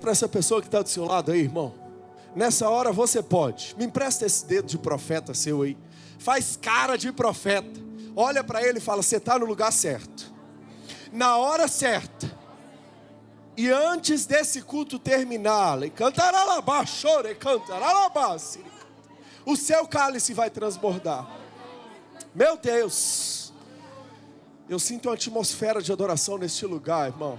Para essa pessoa que está do seu lado aí, irmão, nessa hora você pode. Me empresta esse dedo de profeta seu aí. Faz cara de profeta. Olha para ele e fala: você está no lugar certo, na hora certa. E antes desse culto terminar, o seu cálice vai transbordar. Meu Deus, eu sinto uma atmosfera de adoração neste lugar, irmão.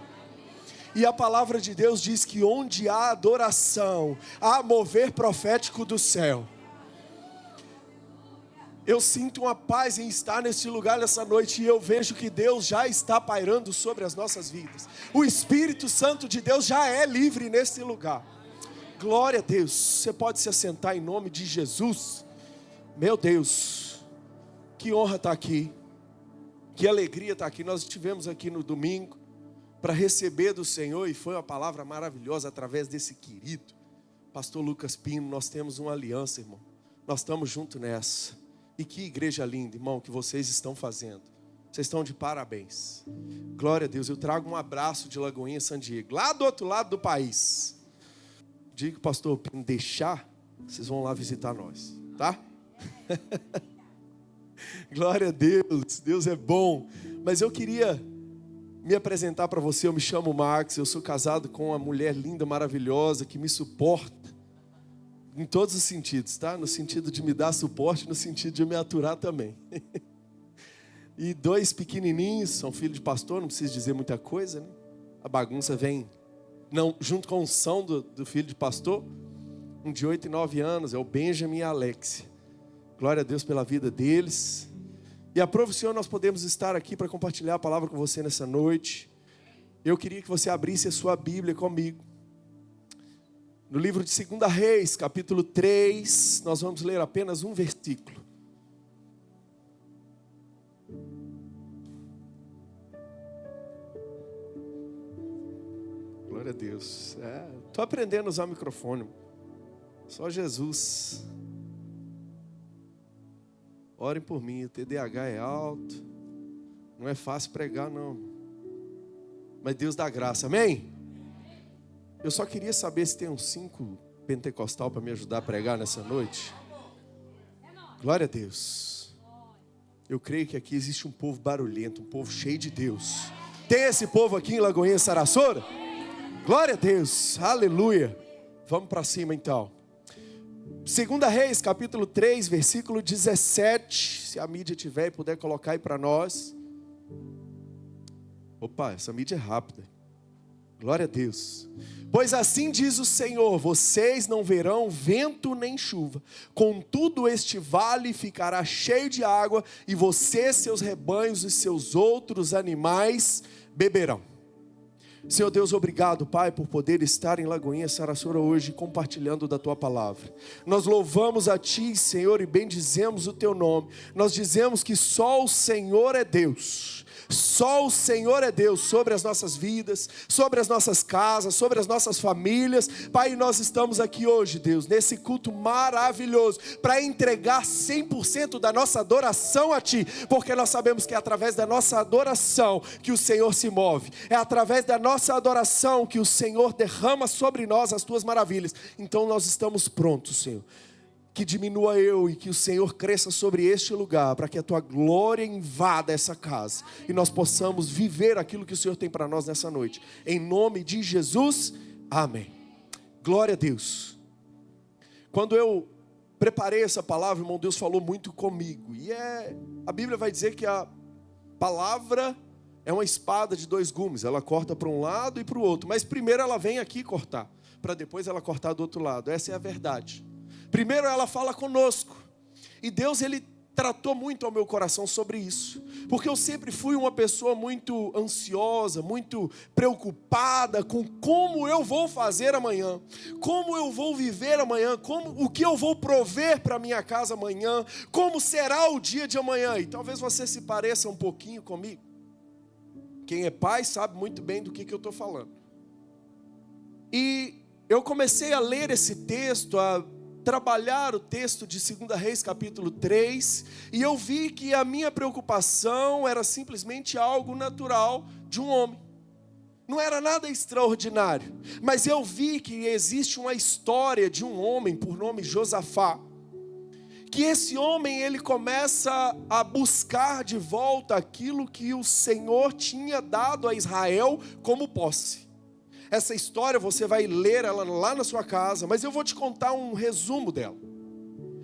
E a palavra de Deus diz que onde há adoração, há mover profético do céu. Eu sinto uma paz em estar neste lugar nessa noite, e eu vejo que Deus já está pairando sobre as nossas vidas. O Espírito Santo de Deus já é livre neste lugar. Glória a Deus. Você pode se assentar em nome de Jesus. Meu Deus, que honra estar aqui, que alegria estar aqui. Nós estivemos aqui no domingo para receber do Senhor, e foi uma palavra maravilhosa através desse querido pastor Lucas Pino. Nós temos uma aliança, irmão. Nós estamos juntos nessa. E que igreja linda, irmão, que vocês estão fazendo. Vocês estão de parabéns. Glória a Deus. Eu trago um abraço de Lagoinha, San Diego, lá do outro lado do país. Diga que o pastor Pino deixar, vocês vão lá visitar nós, tá? Glória a Deus. Deus é bom. Mas eu queria me apresentar para você. Eu me chamo Max, eu sou casado com uma mulher linda, maravilhosa, que me suporta em todos os sentidos, tá? No sentido de me dar suporte, no sentido de me aturar também. E 2 pequenininhos, são filhos de pastor, não preciso dizer muita coisa, né? A bagunça vem junto com a unção do filho de pastor. Um de 8 e 9 anos, é o Benjamin e a Alexia. Glória a Deus pela vida deles. E aprove o Senhor, nós podemos estar aqui para compartilhar a palavra com você nessa noite. Eu queria que você abrisse a sua Bíblia comigo. No livro de 2 Reis, capítulo 3, nós vamos ler apenas um versículo. Glória a Deus. Estou aprendendo a usar o microfone. Só Jesus. Orem por mim, o TDAH é alto. Não é fácil pregar, não. Mas Deus dá graça, amém? Eu só queria saber se tem uns 5 pentecostal para me ajudar a pregar nessa noite. Glória a Deus. Eu creio que aqui existe um povo barulhento, um povo cheio de Deus. Tem esse povo aqui em Lagoinha, Sarasota? Glória a Deus, aleluia. Vamos para cima então. 2 Reis, capítulo 3, versículo 17. Se a mídia tiver e puder colocar aí para nós. Opa, essa mídia é rápida. Glória a Deus. Pois assim diz o Senhor: vocês não verão vento nem chuva, contudo este vale ficará cheio de água, e você, seus rebanhos e seus outros animais beberão. Senhor Deus, obrigado, Pai, por poder estar em Lagoinha, Sarasota hoje, compartilhando da Tua palavra. Nós louvamos a Ti, Senhor, e bendizemos o Teu nome. Nós dizemos que só o Senhor é Deus. Só o Senhor é Deus sobre as nossas vidas, sobre as nossas casas, sobre as nossas famílias. Pai, nós estamos aqui hoje, Deus, nesse culto maravilhoso, para entregar 100% da nossa adoração a Ti, porque nós sabemos que é através da nossa adoração que o Senhor se move, é através da nossa adoração que o Senhor derrama sobre nós as Tuas maravilhas. Então nós estamos prontos, Senhor. Que diminua eu e que o Senhor cresça sobre este lugar, para que a Tua glória invada essa casa e nós possamos viver aquilo que o Senhor tem para nós nessa noite. Em nome de Jesus, amém. Glória a Deus. Quando eu preparei essa palavra, irmão, Deus falou muito comigo. E a Bíblia vai dizer que a palavra é uma espada de 2 gumes. Ela corta para um lado e para o outro. Mas primeiro ela vem aqui cortar, para depois ela cortar do outro lado. Essa é a verdade. Primeiro ela fala conosco. E Deus, Ele tratou muito ao meu coração sobre isso. Porque eu sempre fui uma pessoa muito ansiosa, muito preocupada com como eu vou fazer amanhã. Como eu vou viver amanhã. O que eu vou prover para minha casa amanhã. Como será o dia de amanhã. E talvez você se pareça um pouquinho comigo. Quem é pai sabe muito bem do que eu estou falando. E eu comecei a ler esse texto, a trabalhar o texto de 2 Reis capítulo 3, e eu vi que a minha preocupação era simplesmente algo natural de um homem. Não era nada extraordinário. Mas eu vi que existe uma história de um homem por nome Josafá. Que esse homem, ele começa a buscar de volta aquilo que o Senhor tinha dado a Israel como posse. Essa história você vai ler ela lá na sua casa, mas eu vou te contar um resumo dela.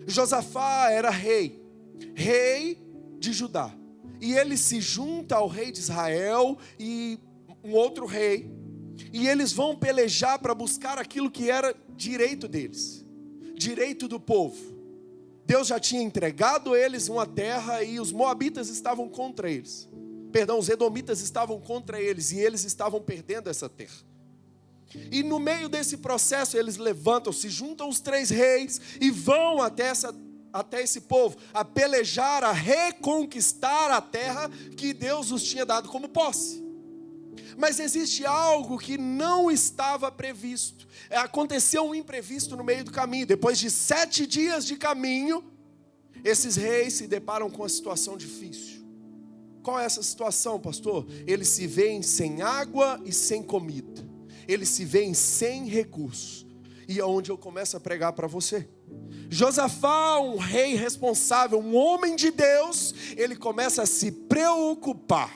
Josafá era rei de Judá. E ele se junta ao rei de Israel e um outro rei. E eles vão pelejar para buscar aquilo que era direito deles, direito do povo. Deus já tinha entregado eles uma terra e os moabitas estavam contra eles. Perdão, os edomitas estavam contra eles e eles estavam perdendo essa terra. E no meio desse processo eles levantam, se juntam os 3 reis e vão até esse povo, a pelejar, a reconquistar a terra que Deus os tinha dado como posse. Mas existe algo que não estava previsto. Aconteceu um imprevisto no meio do caminho. Depois de 7 dias de caminho, esses reis se deparam com uma situação difícil. Qual é essa situação, pastor? Eles se veem sem água e sem comida. Eles se veem sem recursos. E é onde eu começo a pregar para você. Josafá, um rei responsável, um homem de Deus, ele começa a se preocupar.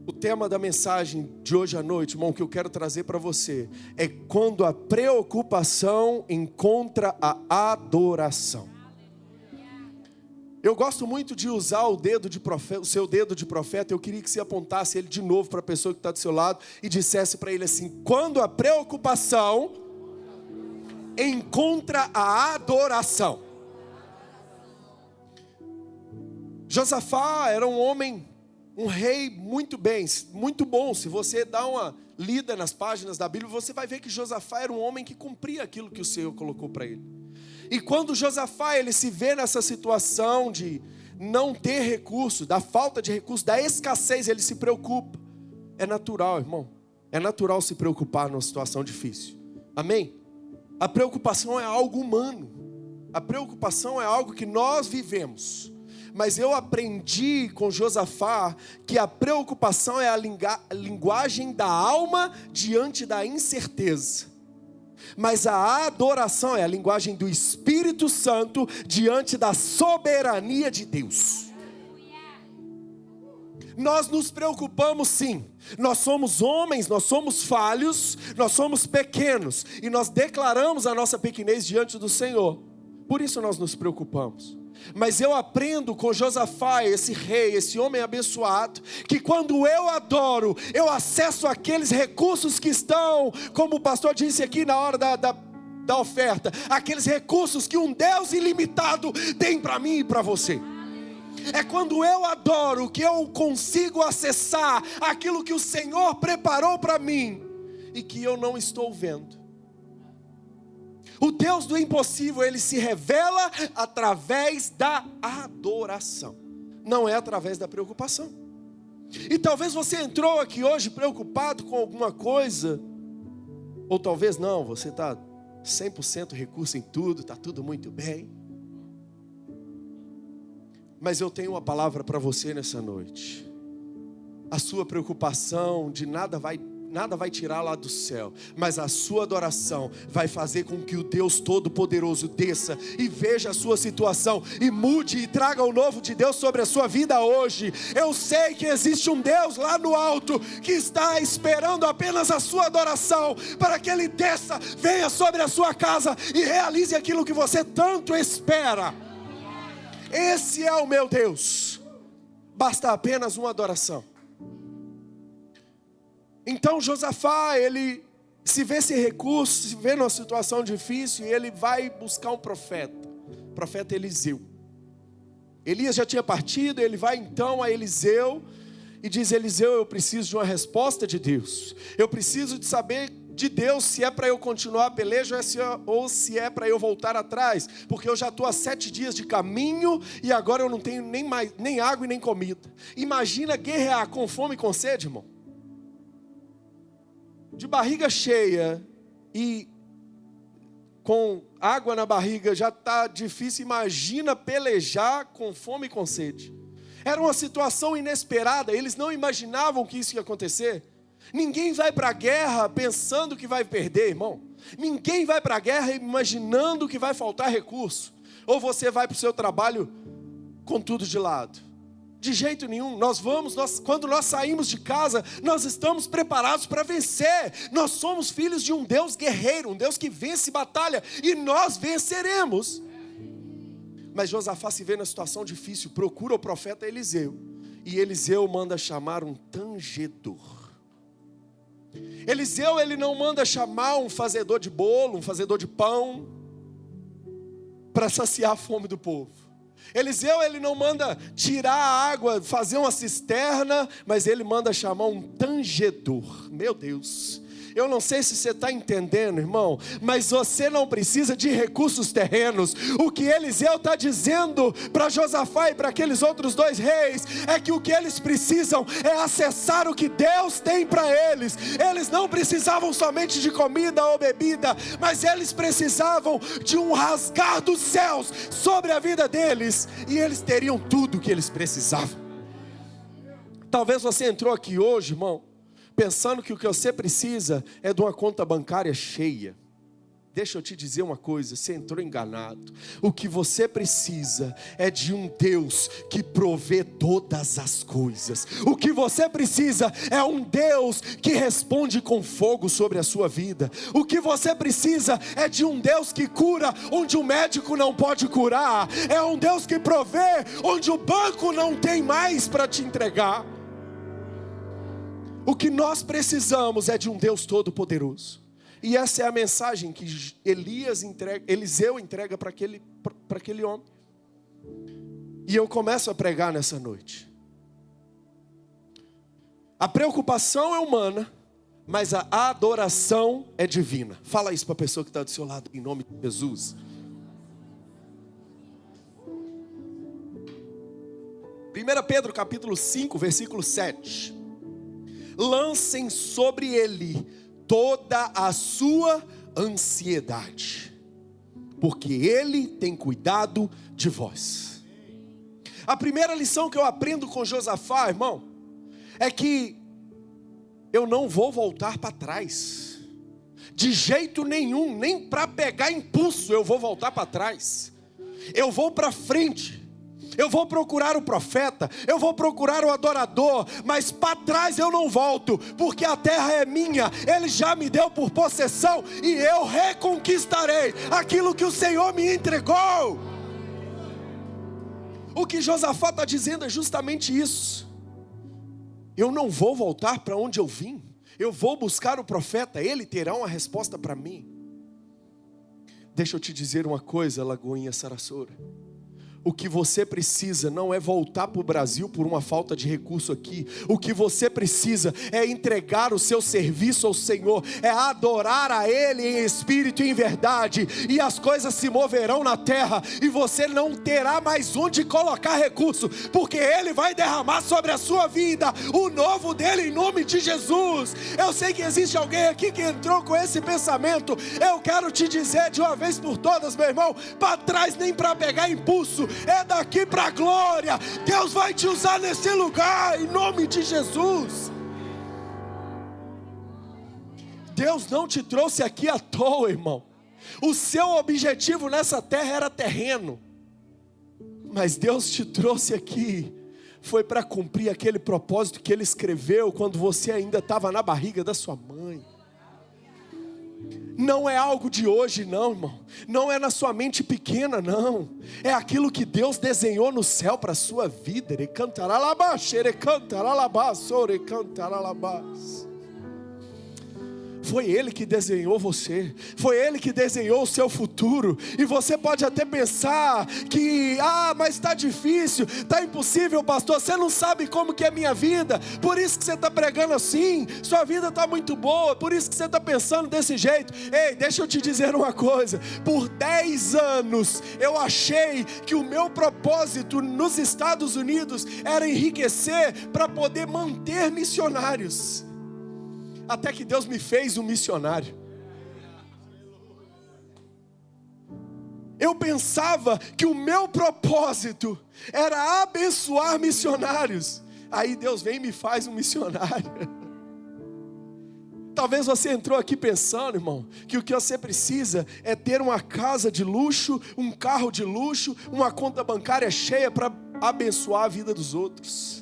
O tema da mensagem de hoje à noite, irmão, que eu quero trazer para você, é quando a preocupação encontra a adoração. Eu gosto muito de usar o seu dedo de profeta. Eu queria que você apontasse ele de novo para a pessoa que está do seu lado e dissesse para ele assim: quando a preocupação encontra a adoração. Josafá era um homem, um rei muito bom. Se você dá uma lida nas páginas da Bíblia, você vai ver que Josafá era um homem que cumpria aquilo que o Senhor colocou para ele. E quando Josafá, ele se vê nessa situação de não ter recurso, da falta de recurso, da escassez, ele se preocupa. É natural, irmão. É natural se preocupar numa situação difícil. Amém? A preocupação é algo humano. A preocupação é algo que nós vivemos. Mas eu aprendi com Josafá que a preocupação é a linguagem da alma diante da incerteza. Mas a adoração é a linguagem do Espírito Santo diante da soberania de Deus. Nós nos preocupamos sim. Nós somos homens, nós somos falhos, nós somos pequenos. E nós declaramos a nossa pequenez diante do Senhor. Por isso nós nos preocupamos. Mas eu aprendo com Josafá, esse rei, esse homem abençoado, que quando eu adoro, eu acesso aqueles recursos que estão, como o pastor disse aqui na hora da oferta, aqueles recursos que um Deus ilimitado tem para mim e para você. É quando eu adoro que eu consigo acessar aquilo que o Senhor preparou para mim e que eu não estou vendo. O Deus do impossível, ele se revela através da adoração, não é através da preocupação. E talvez você entrou aqui hoje preocupado com alguma coisa, ou talvez não, você está 100% recurso em tudo, está tudo muito bem. Mas eu tenho uma palavra para você nessa noite. A sua preocupação de nada vai tirar lá do céu, mas a sua adoração vai fazer com que o Deus Todo-Poderoso desça e veja a sua situação e mude e traga o novo de Deus sobre a sua vida hoje. Eu sei que existe um Deus lá no alto que está esperando apenas a sua adoração para que Ele desça, venha sobre a sua casa e realize aquilo que você tanto espera. Esse é o meu Deus. Basta apenas uma adoração. Então Josafá, ele se vê sem recurso, se vê numa situação difícil, e ele vai buscar um profeta, o profeta Eliseu. Elias já tinha partido, ele vai então a Eliseu e diz: Eliseu, eu preciso de uma resposta de Deus. Eu preciso de saber de Deus se é para eu continuar a peleja ou se é para eu voltar atrás, porque eu já estou há 7 dias de caminho e agora eu não tenho nem água e nem comida. Imagina guerrear com fome e com sede, irmão. De barriga cheia e com água na barriga já está difícil. Imagina pelejar com fome e com sede. Era uma situação inesperada, eles não imaginavam que isso ia acontecer. Ninguém vai para a guerra pensando que vai perder, irmão. Ninguém vai para a guerra imaginando que vai faltar recurso. Ou você vai para o seu trabalho com tudo de lado. De jeito nenhum. Quando nós saímos de casa, nós estamos preparados para vencer. Nós somos filhos de um Deus guerreiro, um Deus que vence batalha, e nós venceremos. Mas Josafá se vê na situação difícil, procura o profeta Eliseu, e Eliseu manda chamar um tangedor. Eliseu, ele não manda chamar um fazedor de bolo, um fazedor de pão, para saciar a fome do povo. Eliseu, ele não manda tirar a água, fazer uma cisterna, mas ele manda chamar um tangedor. Meu Deus, eu não sei se você está entendendo, irmão, mas você não precisa de recursos terrenos. O que Eliseu está dizendo para Josafá e para aqueles outros 2 reis, é que o que eles precisam é acessar o que Deus tem para eles. Eles não precisavam somente de comida ou bebida, mas eles precisavam de um rasgar dos céus sobre a vida deles, e eles teriam tudo o que eles precisavam. Talvez você entrou aqui hoje, irmão, pensando que o que você precisa é de uma conta bancária cheia. Deixa eu te dizer uma coisa, você entrou enganado. O que você precisa é de um Deus que provê todas as coisas. O que você precisa é um Deus que responde com fogo sobre a sua vida. O que você precisa é de um Deus que cura onde o médico não pode curar. É um Deus que provê onde o banco não tem mais para te entregar. O que nós precisamos é de um Deus todo-poderoso. E essa é a mensagem que Eliseu entrega para aquele homem. E eu começo a pregar nessa noite. A preocupação é humana, mas a adoração é divina. Fala isso para a pessoa que está do seu lado, em nome de Jesus. 1 Pedro capítulo 5, versículo 7. Lancem sobre ele toda a sua ansiedade, porque ele tem cuidado de vós. A primeira lição que eu aprendo com Josafá, irmão, é que eu não vou voltar para trás. De jeito nenhum, nem para pegar impulso eu vou voltar para trás. Eu vou para frente. Eu vou procurar o profeta, eu vou procurar o adorador, mas para trás eu não volto, porque a terra é minha, ele já me deu por possessão, e eu reconquistarei aquilo que o Senhor me entregou. O que Josafá está dizendo é justamente isso. Eu não vou voltar para onde eu vim, eu vou buscar o profeta, ele terá uma resposta para mim. Deixa eu te dizer uma coisa, Lagoinha Sarasora. O que você precisa não é voltar para o Brasil por uma falta de recurso aqui. O que você precisa é entregar o seu serviço ao Senhor, é adorar a Ele em espírito e em verdade, e as coisas se moverão na terra, e você não terá mais onde colocar recurso, porque Ele vai derramar sobre a sua vida o novo dEle em nome de Jesus. Eu sei que existe alguém aqui que entrou com esse pensamento. Eu quero te dizer de uma vez por todas, meu irmão, para trás nem para pegar impulso, é daqui para a glória. Deus vai te usar nesse lugar, em nome de Jesus. Deus não te trouxe aqui à toa, irmão. O seu objetivo nessa terra era terreno, mas Deus te trouxe aqui, foi para cumprir aquele propósito que Ele escreveu quando você ainda estava na barriga da sua mãe. Não é algo de hoje não, irmão. Não é na sua mente pequena, não. É aquilo que Deus desenhou no céu para a sua vida. Foi Ele que desenhou você, foi Ele que desenhou o seu futuro. E você pode até pensar que, mas está difícil, está impossível, pastor, você não sabe como que é a minha vida, por isso que você está pregando assim, sua vida está muito boa, por isso que você está pensando desse jeito. Ei, deixa eu te dizer uma coisa, por 10 anos eu achei que o meu propósito nos Estados Unidos era enriquecer para poder manter missionários. Até que Deus me fez um missionário. Eu pensava que o meu propósito era abençoar missionários. Aí Deus vem e me faz um missionário. Talvez você entrou aqui pensando, irmão, que o que você precisa é ter uma casa de luxo, um carro de luxo, uma conta bancária cheia para abençoar a vida dos outros.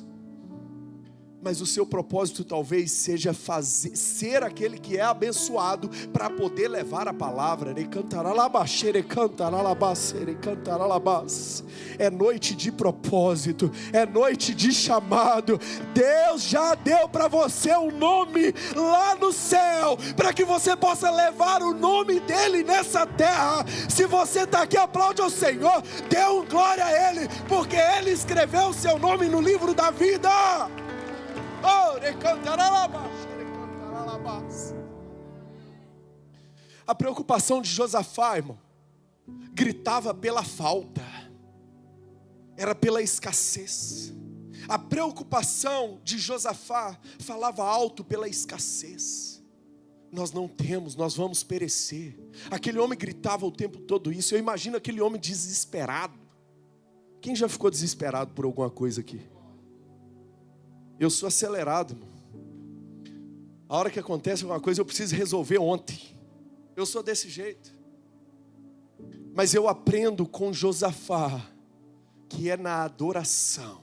Mas o seu propósito talvez seja ser aquele que é abençoado para poder levar a palavra. É noite de propósito, é noite de chamado. Deus já deu para você um nome lá no céu, para que você possa levar o nome dele nessa terra. Se você está aqui, aplaude ao Senhor, dê um glória a Ele, porque Ele escreveu o seu nome no livro da vida. A preocupação de Josafá, irmão, gritava pela falta, era pela escassez. A preocupação de Josafá falava alto pela escassez. Nós não temos, nós vamos perecer. Aquele homem gritava o tempo todo isso. Eu imagino aquele homem desesperado. Quem já ficou desesperado por alguma coisa aqui? Eu sou acelerado, irmão. A hora que acontece alguma coisa eu preciso resolver ontem. Eu sou desse jeito. Mas eu aprendo com Josafá que é na adoração.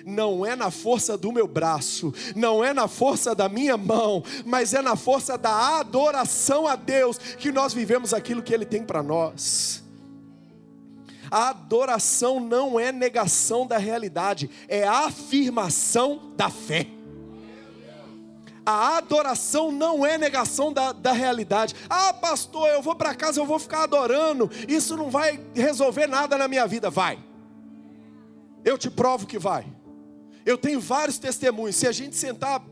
Não é na força do meu braço, não é na força da minha mão, mas é na força da adoração a Deus que nós vivemos aquilo que Ele tem para nós. A adoração não é negação da realidade, é afirmação da fé. A adoração não é negação da realidade. Ah, pastor, eu vou para casa, eu vou ficar adorando, isso não vai resolver nada na minha vida. Vai. Eu te provo que vai. Eu tenho vários testemunhos. Se a gente sentar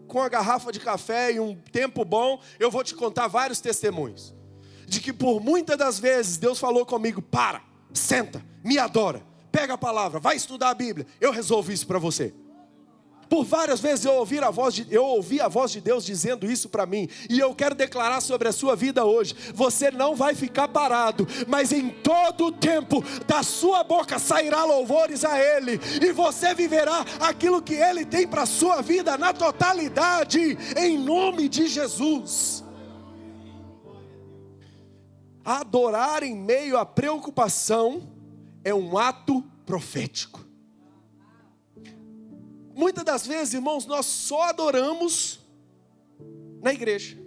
com a garrafa de café e um tempo bom, eu vou te contar vários testemunhos. De que por muitas das vezes Deus falou comigo: para, senta, me adora, pega a palavra, vai estudar a Bíblia, eu resolvo isso para você. Por várias vezes eu ouvi a voz de Deus dizendo isso para mim. E eu quero declarar sobre a sua vida hoje: você não vai ficar parado, mas em todo o tempo da sua boca sairá louvores a Ele, e você viverá aquilo que Ele tem para a sua vida na totalidade, em nome de Jesus. Adorar em meio à preocupação é um ato profético. Muitas das vezes, irmãos, nós só adoramos na igreja.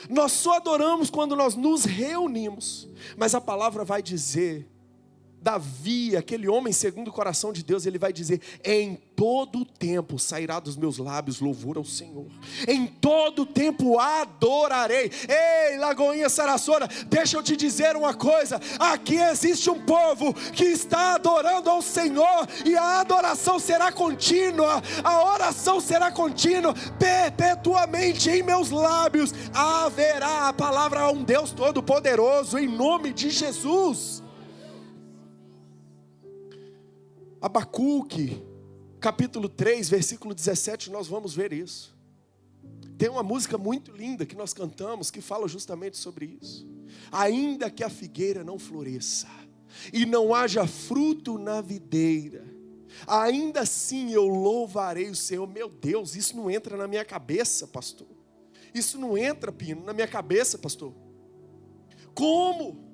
Nós só adoramos quando nós nos reunimos. Mas a palavra vai dizer, Davi, aquele homem segundo o coração de Deus, ele vai dizer: em todo tempo sairá dos meus lábios louvor ao Senhor. Em todo tempo adorarei. Ei, Lagoinha Saraçora, deixa eu te dizer uma coisa. Aqui existe um povo que está adorando ao Senhor, e a adoração será contínua, a oração será contínua, perpetuamente em meus lábios haverá a palavra a um Deus Todo-Poderoso, em nome de Jesus. Abacuque, capítulo 3, versículo 17, nós vamos ver isso. Tem uma música muito linda que nós cantamos, que fala justamente sobre isso. Ainda que a figueira não floresça, e não haja fruto na videira, ainda assim eu louvarei o Senhor. Meu Deus, isso não entra na minha cabeça, pastor. Isso não entra, Pino, na minha cabeça, pastor. Como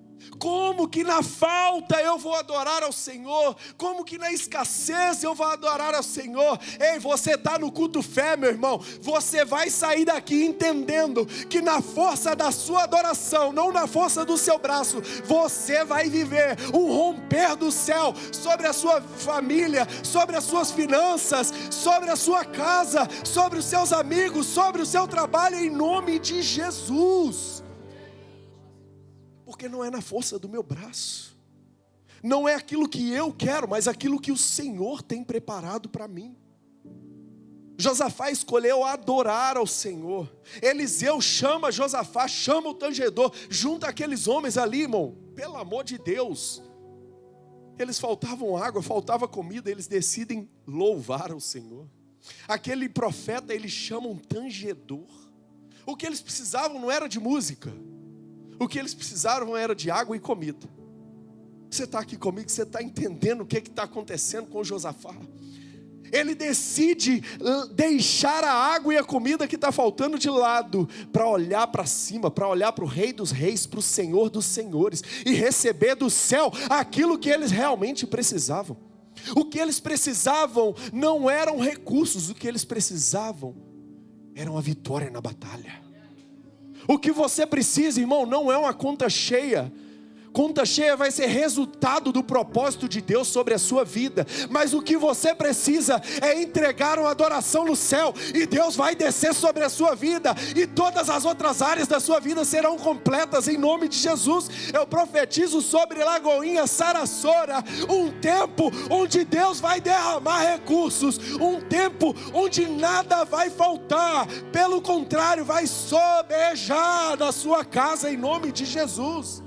que na falta eu vou adorar ao Senhor? Como que na escassez eu vou adorar ao Senhor? Ei, você está no culto fé, meu irmão. Você vai sair daqui entendendo que na força da sua adoração, não na força do seu braço, você vai viver um romper do céu sobre a sua família, sobre as suas finanças, sobre a sua casa, sobre os seus amigos, sobre o seu trabalho, em nome de Jesus. Porque não é na força do meu braço, não é aquilo que eu quero, mas aquilo que o Senhor tem preparado para mim. Josafá escolheu adorar ao Senhor. Eliseu chama Josafá, chama o tangedor, junta aqueles homens ali, irmão, pelo amor de Deus. Eles faltavam água, faltava comida, eles decidem louvar ao Senhor. Aquele profeta, ele chama um tangedor. O que eles precisavam não era de música. O que eles precisavam era de água e comida. Você está aqui comigo, você está entendendo o que está acontecendo com Josafá? Ele decide deixar a água e a comida que está faltando de lado, para olhar para cima, para olhar para o Rei dos Reis, para o Senhor dos Senhores, e receber do céu aquilo que eles realmente precisavam. O que eles precisavam não eram recursos, o que eles precisavam era uma vitória na batalha. O que você precisa, irmão, não é uma conta cheia. Conta cheia vai ser resultado do propósito de Deus sobre a sua vida. Mas o que você precisa é entregar uma adoração no céu, e Deus vai descer sobre a sua vida, e todas as outras áreas da sua vida serão completas em nome de Jesus. Eu profetizo sobre Lagoinha, Saraçora, um tempo onde Deus vai derramar recursos, um tempo onde nada vai faltar, pelo contrário, vai sobejar na sua casa em nome de Jesus.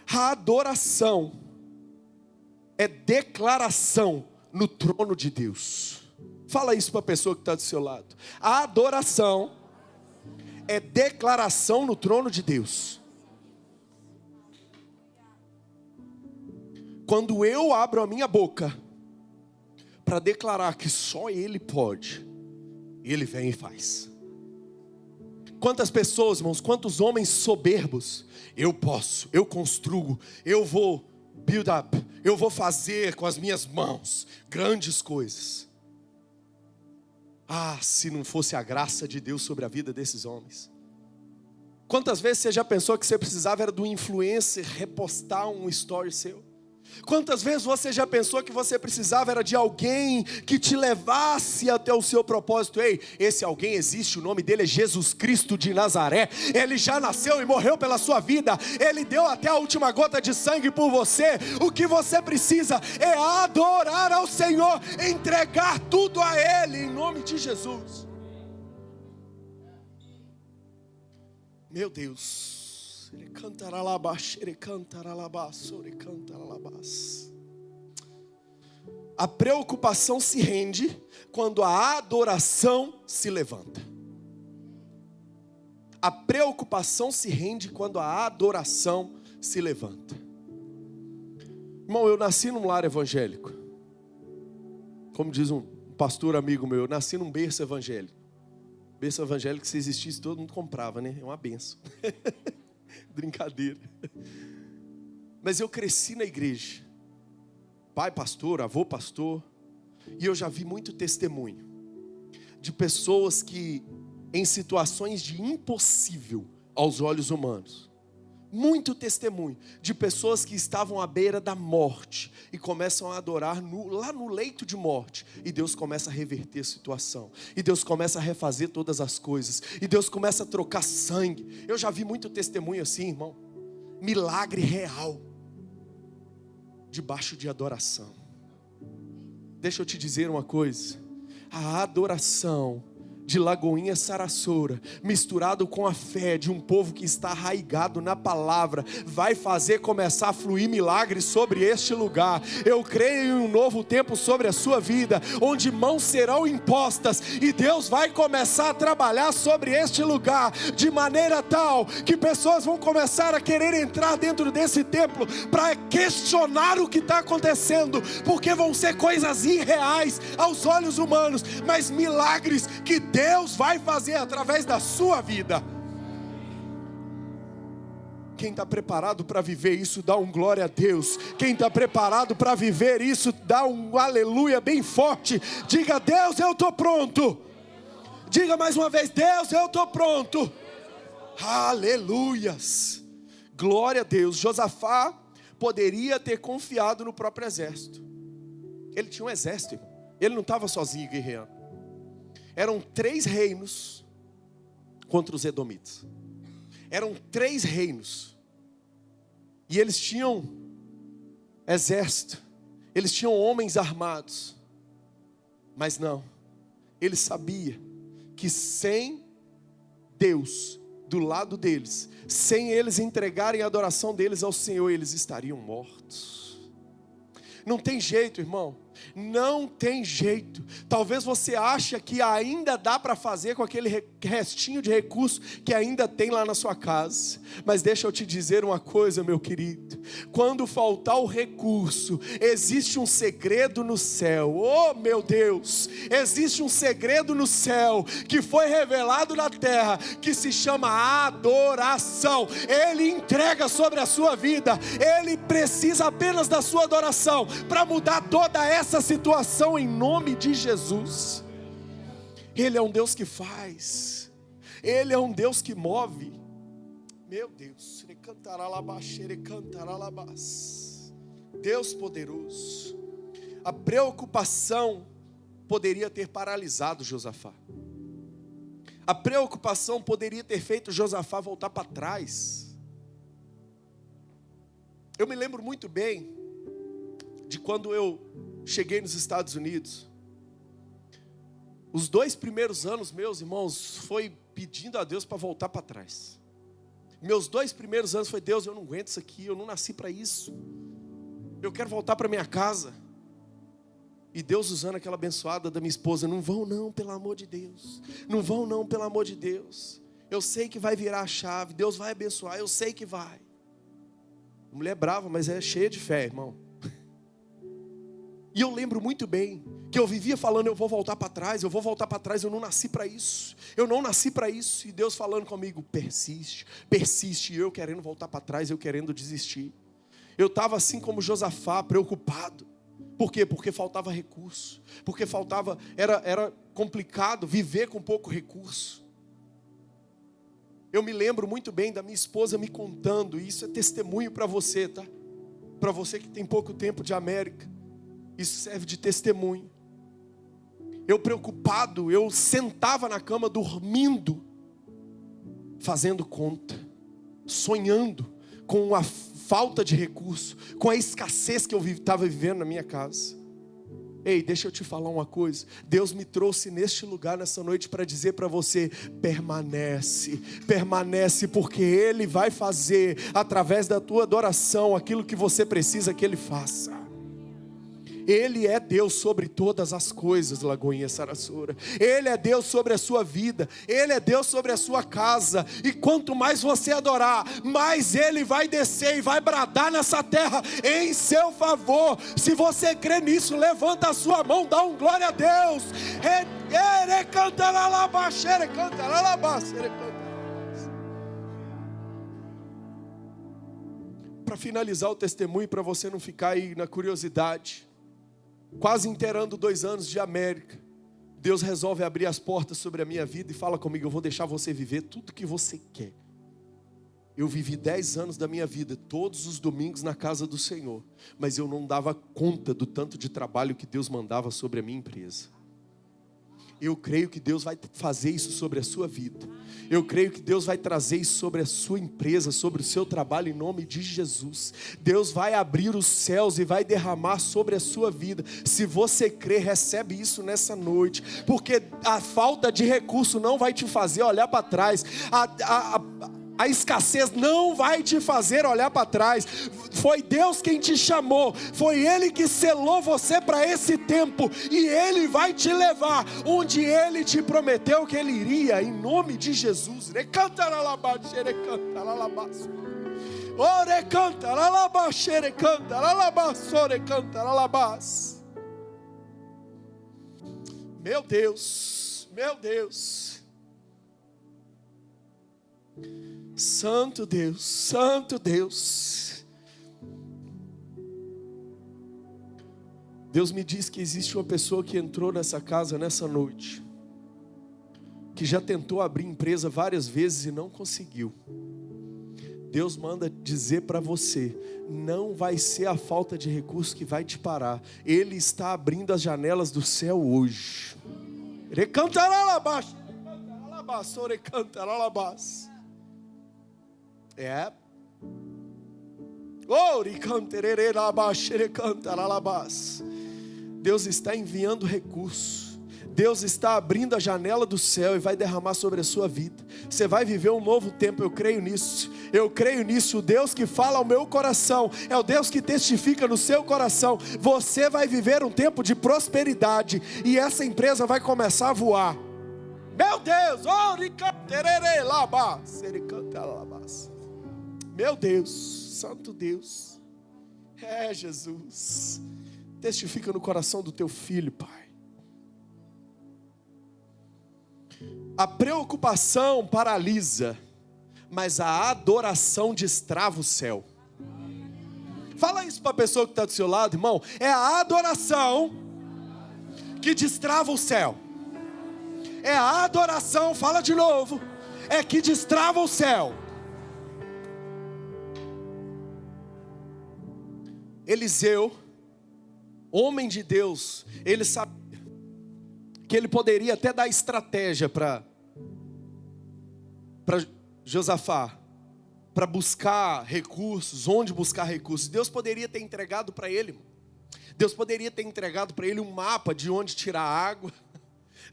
A adoração é declaração no trono de Deus. Fala isso para a pessoa que está do seu lado. A adoração é declaração no trono de Deus. Quando eu abro a minha boca para declarar que só Ele pode, Ele vem e faz. Quantas pessoas, irmãos, quantos homens soberbos, eu posso, eu construo, eu vou build up, eu vou fazer com as minhas mãos grandes coisas. Ah, se não fosse a graça de Deus sobre a vida desses homens. Quantas vezes você já pensou que você precisava era do influencer repostar um story seu? Quantas vezes você já pensou que você precisava era de alguém que te levasse até o seu propósito? Ei, esse alguém existe, o nome dele é Jesus Cristo de Nazaré. Ele já nasceu e morreu pela sua vida. Ele deu até a última gota de sangue por você. O que você precisa é adorar ao Senhor, entregar tudo a Ele em nome de Jesus. Meu Deus. A preocupação se rende quando a adoração se levanta. A preocupação se rende quando a adoração se levanta. Irmão, eu nasci num lar evangélico. Como diz um pastor amigo meu, eu nasci num berço evangélico. Berço evangélico, se existisse, todo mundo comprava, né? É uma benção. Brincadeira. Mas eu cresci na igreja. Pai pastor, avô pastor. E eu já vi muito testemunho de pessoas que, em situações de impossível aos olhos humanos, muito testemunho de pessoas que estavam à beira da morte e começam a adorar lá no leito de morte, e Deus começa a reverter a situação, e Deus começa a refazer todas as coisas, e Deus começa a trocar sangue. Eu já vi muito testemunho assim, irmão, milagre real debaixo de adoração. Deixa eu te dizer uma coisa, a adoração de Lagoinha, Saraçora, misturado com a fé de um povo que está arraigado na palavra, vai fazer começar a fluir milagres sobre este lugar. Eu creio em um novo tempo sobre a sua vida, onde mãos serão impostas, e Deus vai começar a trabalhar sobre este lugar, de maneira tal, que pessoas vão começar a querer entrar dentro desse templo, para questionar o que está acontecendo, porque vão ser coisas irreais aos olhos humanos, mas milagres que Deus vai fazer através da sua vida. Quem está preparado para viver isso, dá um glória a Deus. Quem está preparado para viver isso, dá um aleluia bem forte. Diga: Deus, eu estou pronto. Diga mais uma vez: Deus, eu estou pronto. Aleluias. Glória a Deus. Josafá poderia ter confiado no próprio exército. Ele tinha um exército, irmão. Ele não estava sozinho guerreando. Eram 3 reinos contra os edomitas. Eram 3 reinos. E eles tinham exército. Eles tinham homens armados. Mas não. Ele sabia que sem Deus do lado deles, sem eles entregarem a adoração deles ao Senhor, eles estariam mortos. Não tem jeito, irmão. Não tem jeito. Talvez você ache que ainda dá para fazer com aquele restinho de recurso que ainda tem lá na sua casa. Mas deixa eu te dizer uma coisa, meu querido. Quando faltar o recurso, existe um segredo no céu. Oh, meu Deus! Existe um segredo no céu que foi revelado na terra, que se chama adoração. Ele entrega sobre a sua vida. Ele precisa apenas da sua adoração para mudar toda essa situação em nome de Jesus. Ele é um Deus que faz. Ele é um Deus que move. Meu Deus. Deus poderoso. A preocupação poderia ter paralisado Josafá. A preocupação poderia ter feito Josafá voltar para trás. Eu me lembro muito bem de quando eu cheguei nos Estados Unidos. Os 2 primeiros anos, meus irmãos, foi pedindo a Deus para voltar para trás. Meus 2 primeiros anos foi: Deus, eu não aguento isso aqui, eu não nasci para isso. Eu quero voltar para minha casa. E Deus usando aquela abençoada da minha esposa: não vão não, pelo amor de Deus. Não vão não, pelo amor de Deus. Eu sei que vai virar a chave, Deus vai abençoar, eu sei que vai. Mulher brava, mas é cheia de fé, irmão. E eu lembro muito bem que eu vivia falando: eu vou voltar para trás, eu vou voltar para trás, eu não nasci para isso. Eu não nasci para isso. E Deus falando comigo: persiste, persiste. E eu querendo voltar para trás, eu querendo desistir. Eu estava assim como Josafá, preocupado. Por quê? Porque faltava recurso. Porque faltava, era complicado viver com pouco recurso. Eu me lembro muito bem da minha esposa me contando, e isso é testemunho para você, tá? Para você que tem pouco tempo de América, isso serve de testemunho. Eu preocupado, eu sentava na cama dormindo, fazendo conta, sonhando com a falta de recurso, com a escassez que eu estava vivendo na minha casa. Ei, deixa eu te falar uma coisa. Deus me trouxe neste lugar, nessa noite, para dizer para você: permanece, permanece, porque Ele vai fazer, através da tua adoração, aquilo que você precisa que Ele faça. Ele é Deus sobre todas as coisas, Lagoinha Sarasura. Ele é Deus sobre a sua vida. Ele é Deus sobre a sua casa. E quanto mais você adorar, mais Ele vai descer e vai bradar nessa terra em seu favor. Se você crê nisso, levanta a sua mão, dá um glória a Deus. Para finalizar o testemunho, para você não ficar aí na curiosidade, quase inteirando 2 anos de América, Deus resolve abrir as portas sobre a minha vida e fala comigo: eu vou deixar você viver tudo que você quer. Eu vivi 10 anos da minha vida, todos os domingos na casa do Senhor, mas eu não dava conta do tanto de trabalho que Deus mandava sobre a minha empresa. Eu creio que Deus vai fazer isso sobre a sua vida. Eu creio que Deus vai trazer isso sobre a sua empresa, sobre o seu trabalho, em nome de Jesus. Deus vai abrir os céus e vai derramar sobre a sua vida. Se você crer, recebe isso nessa noite. Porque a falta de recurso não vai te fazer olhar para trás. A escassez não vai te fazer olhar para trás. Foi Deus quem te chamou. Foi Ele que selou você para esse tempo. E Ele vai te levar onde Ele te prometeu que Ele iria. Em nome de Jesus. Meu Deus. Meu Deus. Santo Deus, Santo Deus. Deus me diz que existe uma pessoa que entrou nessa casa nessa noite, que já tentou abrir empresa várias vezes e não conseguiu. Deus manda dizer para você: não vai ser a falta de recurso que vai te parar. Ele está abrindo as janelas do céu hoje. É. Deus está enviando recurso. Deus está abrindo a janela do céu e vai derramar sobre a sua vida. Você vai viver um novo tempo, eu creio nisso. Eu creio nisso. O Deus que fala ao meu coração é o Deus que testifica no seu coração. Você vai viver um tempo de prosperidade e essa empresa vai começar a voar. Meu Deus! Meu Deus, Santo Deus. É, Jesus. Testifica no coração do teu filho, Pai. A preocupação paralisa, mas a adoração destrava o céu. Fala isso para a pessoa que está do seu lado, irmão. É a adoração que destrava o céu. É a adoração, fala de novo, é que destrava o céu. Eliseu, homem de Deus, ele sabia que ele poderia até dar estratégia para Josafá, para buscar recursos, onde buscar recursos. Deus poderia ter entregado para ele, Deus poderia ter entregado para ele um mapa de onde tirar água,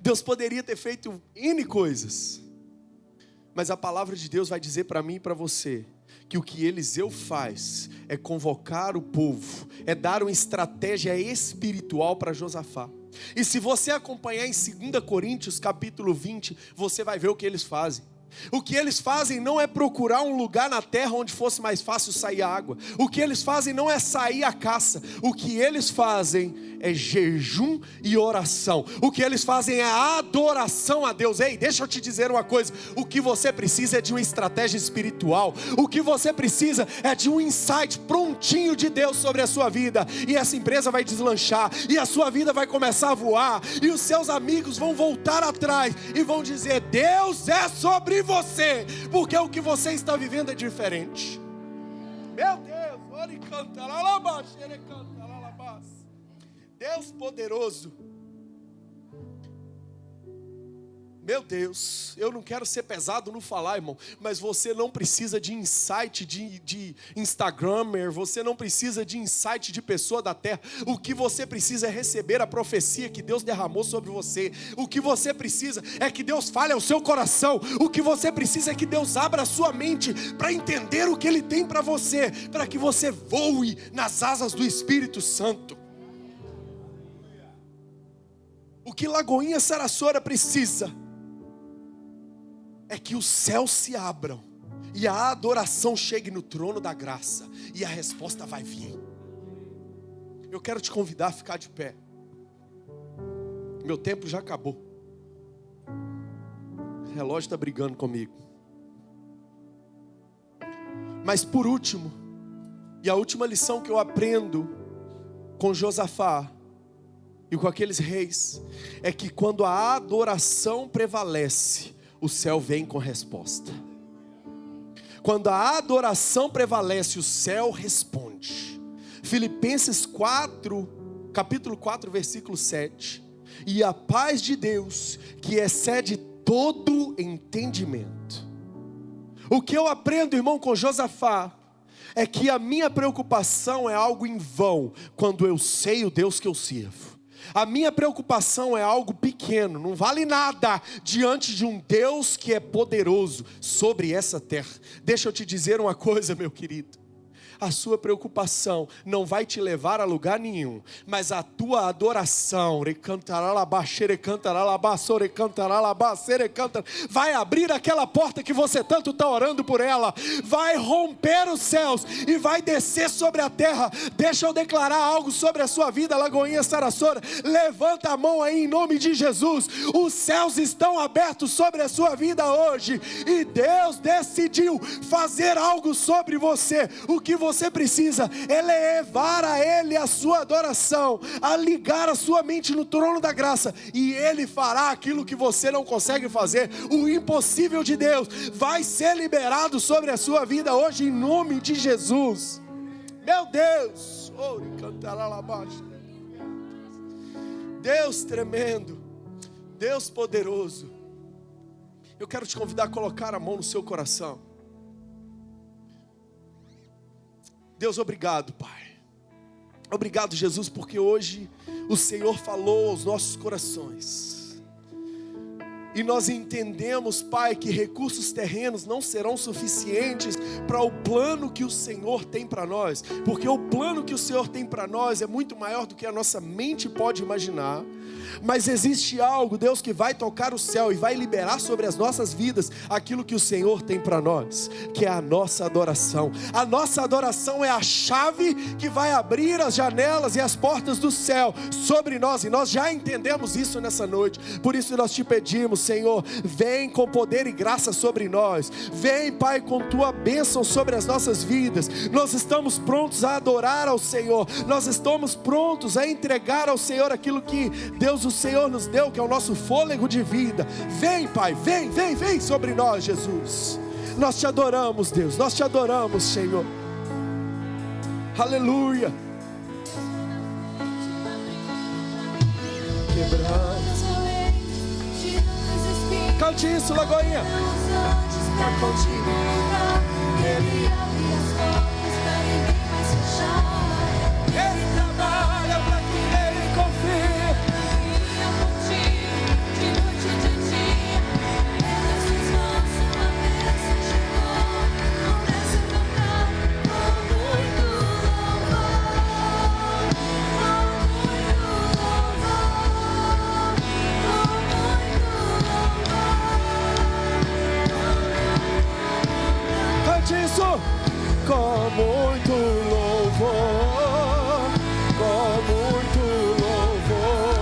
Deus poderia ter feito N coisas, mas a palavra de Deus vai dizer para mim e para você, que o que Eliseu faz é convocar o povo, é dar uma estratégia espiritual para Josafá. E se você acompanhar em 2 Coríntios capítulo 20, você vai ver o que eles fazem. O que eles fazem não é procurar um lugar na terra onde fosse mais fácil sair a água. O que eles fazem não é sair à caça. O que eles fazem é jejum e oração. O que eles fazem é adoração a Deus. Ei, deixa eu te dizer uma coisa. O que você precisa é de uma estratégia espiritual. O que você precisa é de um insight prontinho de Deus sobre a sua vida. E essa empresa vai deslanchar. E a sua vida vai começar a voar. E os seus amigos vão voltar atrás e vão dizer: Deus é sobre você, porque o que você está vivendo é diferente. Meu Deus, Deus poderoso. Meu Deus, eu não quero ser pesado no falar, irmão, mas você não precisa de insight de Instagrammer, você não precisa de insight de pessoa da terra. O que você precisa é receber a profecia que Deus derramou sobre você. O que você precisa é que Deus fale ao seu coração. O que você precisa é que Deus abra a sua mente para entender o que Ele tem para você, para que você voe nas asas do Espírito Santo. O que Lagoinha Saraçora precisa é que os céus se abram e a adoração chegue no trono da graça, e a resposta vai vir. Eu quero te convidar a ficar de pé. Meu tempo já acabou. O relógio está brigando comigo. Mas por último, e a última lição que eu aprendo com Josafá e com aqueles reis, é que quando a adoração prevalece, o céu vem com resposta. Quando a adoração prevalece, o céu responde. Filipenses 4, capítulo 4, versículo 7. E a paz de Deus, que excede todo entendimento. O que eu aprendo, irmão, com Josafá, é que a minha preocupação é algo em vão, quando eu sei o Deus que eu sirvo. A minha preocupação é algo pequeno, não vale nada diante de um Deus que é poderoso sobre essa terra. Deixa eu te dizer uma coisa, meu querido. A sua preocupação não vai te levar a lugar nenhum, mas a tua adoração vai abrir aquela porta que você tanto está orando por ela, vai romper os céus e vai descer sobre a terra. Deixa eu declarar algo sobre a sua vida, Lagoinha Saraçora. Levanta a mão aí em nome de Jesus. Os céus estão abertos sobre a sua vida hoje, e Deus decidiu fazer algo sobre você. O que você precisa é levar a Ele a sua adoração, a ligar a sua mente no trono da graça, e Ele fará aquilo que você não consegue fazer. O impossível de Deus vai ser liberado sobre a sua vida hoje, em nome de Jesus. Meu Deus, Deus tremendo, Deus poderoso. Eu quero te convidar a colocar a mão no seu coração. Deus, obrigado, Pai. Obrigado, Jesus, porque hoje o Senhor falou aos nossos corações. E nós entendemos, Pai, que recursos terrenos não serão suficientes para o plano que o Senhor tem para nós. Porque o plano que o Senhor tem para nós é muito maior do que a nossa mente pode imaginar. Mas existe algo, Deus, que vai tocar o céu e vai liberar sobre as nossas vidas aquilo que o Senhor tem para nós, que é a nossa adoração. A nossa adoração é a chave que vai abrir as janelas e as portas do céu sobre nós, e nós já entendemos isso nessa noite. Por isso nós te pedimos, Senhor, vem com poder e graça sobre nós. Vem, Pai, com tua bênção sobre as nossas vidas. Nós estamos prontos a adorar ao Senhor. Nós estamos prontos a entregar ao Senhor aquilo que Deus, o Senhor nos deu, que é o nosso fôlego de vida. Vem, Pai, vem sobre nós, Jesus. Nós te adoramos, Deus, nós te adoramos, Senhor. Aleluia. Cante isso, Lagoinha. Está contigo. Ele abre as portas para ninguém mais fechar. Ele trabalha para quem nele confia. Caminha contigo, de noite e de dia. Pelas suas mãos uma bênção chegou. Começa a cantar com muito louvor. Com muito louvor. Cante isso! Com muito louvor, com muito louvor,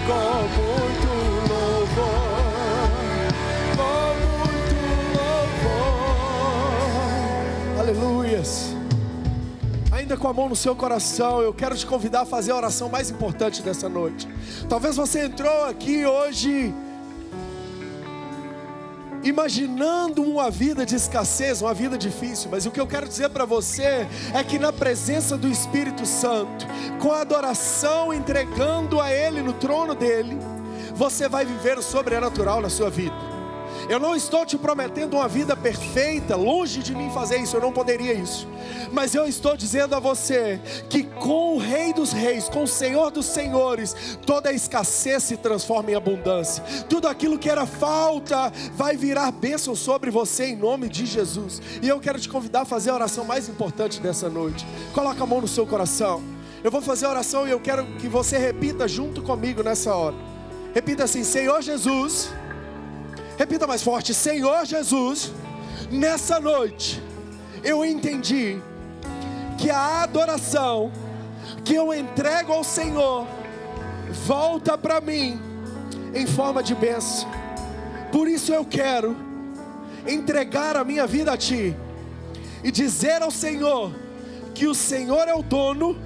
com muito louvor, com muito louvor. Aleluias! Ainda com a mão no seu coração, eu quero te convidar a fazer a oração mais importante dessa noite. Talvez você entrou aqui hoje imaginando uma vida de escassez, uma vida difícil, mas o que eu quero dizer para você é que na presença do Espírito Santo, com a adoração, entregando a Ele no trono dEle, você vai viver o sobrenatural na sua vida. Eu não estou te prometendo uma vida perfeita, longe de mim fazer isso, eu não poderia isso. Mas eu estou dizendo a você que com o Rei dos Reis, com o Senhor dos Senhores, toda a escassez se transforma em abundância. Tudo aquilo que era falta vai virar bênção sobre você em nome de Jesus. E eu quero te convidar a fazer a oração mais importante dessa noite. Coloca a mão no seu coração. Eu vou fazer a oração e eu quero que você repita junto comigo nessa hora. Repita assim: Senhor Jesus. Repita mais forte: Senhor Jesus, nessa noite eu entendi que a adoração que eu entrego ao Senhor volta para mim em forma de bênção. Por isso eu quero entregar a minha vida a Ti e dizer ao Senhor que o Senhor é o dono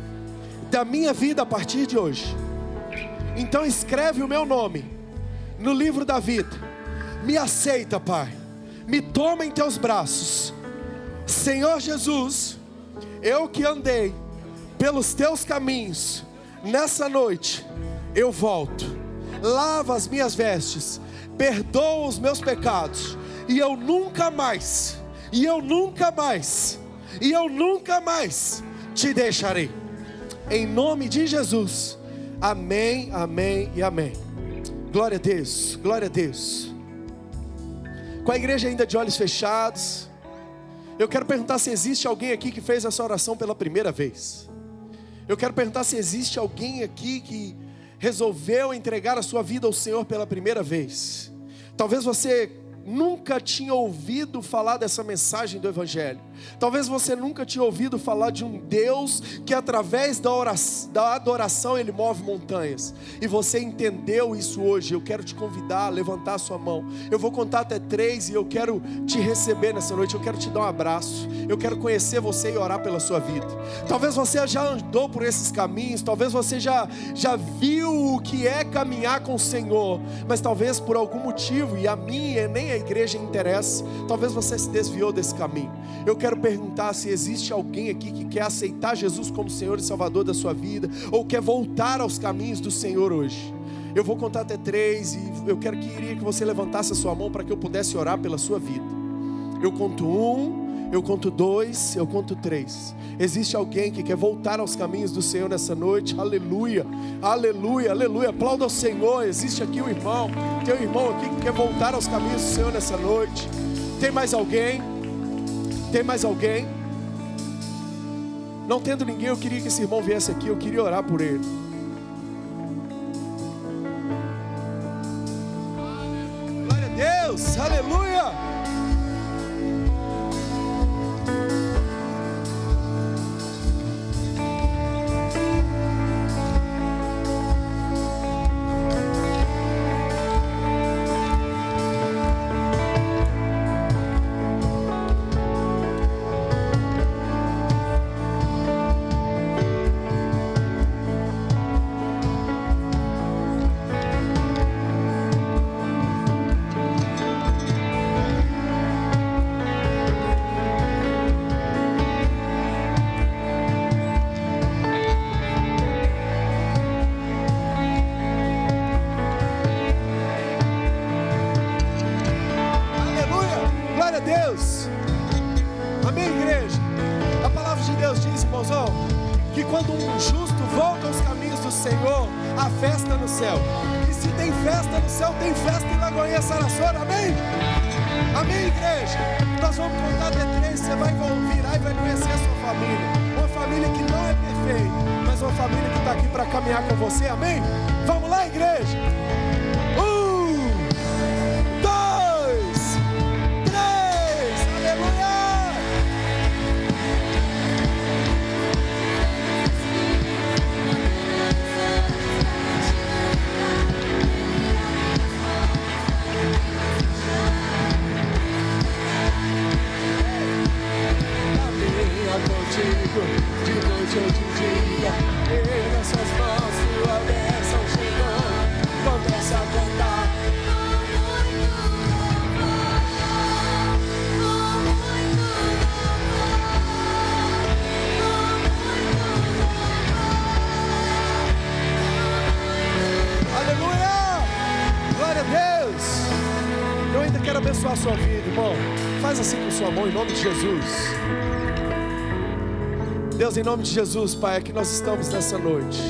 da minha vida a partir de hoje. Então escreve o meu nome no livro da vida. Me aceita, Pai, me toma em teus braços. Senhor Jesus, eu que andei pelos teus caminhos, nessa noite eu volto. Lava as minhas vestes, perdoa os meus pecados, e eu nunca mais te deixarei. Em nome de Jesus, amém, amém e amém. Glória a Deus, glória a Deus. Com a igreja ainda de olhos fechados, eu quero perguntar se existe alguém aqui que fez essa oração pela primeira vez. Eu quero perguntar se existe alguém aqui que resolveu entregar a sua vida ao Senhor pela primeira vez. Talvez você nunca tinha ouvido falar dessa mensagem do Evangelho. Talvez você nunca tinha ouvido falar de um Deus que através da adoração Ele move montanhas. E você entendeu isso hoje. Eu quero te convidar a levantar a sua mão. Eu vou contar até 3 e eu quero te receber nessa noite. Eu quero te dar um abraço. Eu quero conhecer você e orar pela sua vida. Talvez você já andou por esses caminhos. Talvez você já viu o que é caminhar com o Senhor. Mas talvez por algum motivo, e a mim e nem a igreja interessa, talvez você se desviou desse caminho. Eu quero perguntar se existe alguém aqui que quer aceitar Jesus como Senhor e Salvador da sua vida, ou quer voltar aos caminhos do Senhor hoje. Eu vou contar até 3 e eu queria que você levantasse a sua mão para que eu pudesse orar pela sua vida. Eu conto 1, Eu conto 2, eu conto 3. Existe alguém que quer voltar aos caminhos do Senhor nessa noite? Aleluia, aleluia, aleluia. Aplauda ao Senhor. Existe aqui um irmão, tem um irmão aqui que quer voltar aos caminhos do Senhor nessa noite. Tem mais alguém? Tem mais alguém? Não tendo ninguém, eu queria que esse irmão viesse aqui, eu queria orar por ele. Glória a Deus, aleluia. Deus, amém, igreja? A palavra de Deus diz, irmãozão, que quando um justo volta aos caminhos do Senhor, há festa no céu. E se tem festa no céu, tem festa em Lagoinha Sarasota, amém? Amém, igreja? Nós vamos contar até 3, você vai virar e vai conhecer a sua família. Uma família que não é perfeita, mas uma família que está aqui para caminhar com você, amém? Vamos lá, igreja? 1, 2, 3, aleluia! Contigo, de noite ou de dia, e nessas mãos tua bênção chegou. Começa a cantar. Aleluia! Glória a Deus! Eu ainda quero abençoar a sua vida, irmão. Faz assim com sua mão em nome de Jesus. Deus, em nome de Jesus, Pai, aqui nós estamos nessa noite.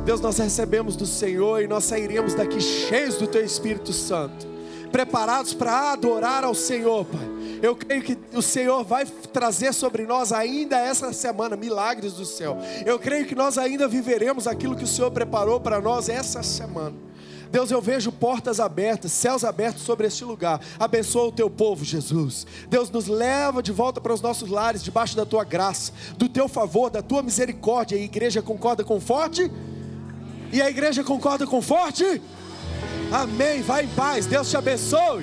Deus, nós recebemos do Senhor e nós sairemos daqui cheios do Teu Espírito Santo, preparados para adorar ao Senhor, Pai. Eu creio que o Senhor vai trazer sobre nós ainda essa semana milagres do céu. Eu creio que nós ainda viveremos aquilo que o Senhor preparou para nós essa semana. Deus, eu vejo portas abertas, céus abertos sobre este lugar. Abençoa o Teu povo, Jesus. Deus, nos leva de volta para os nossos lares, debaixo da Tua graça, do Teu favor, da Tua misericórdia. E a igreja concorda com forte? E a igreja concorda com forte? Amém, vai em paz, Deus te abençoe.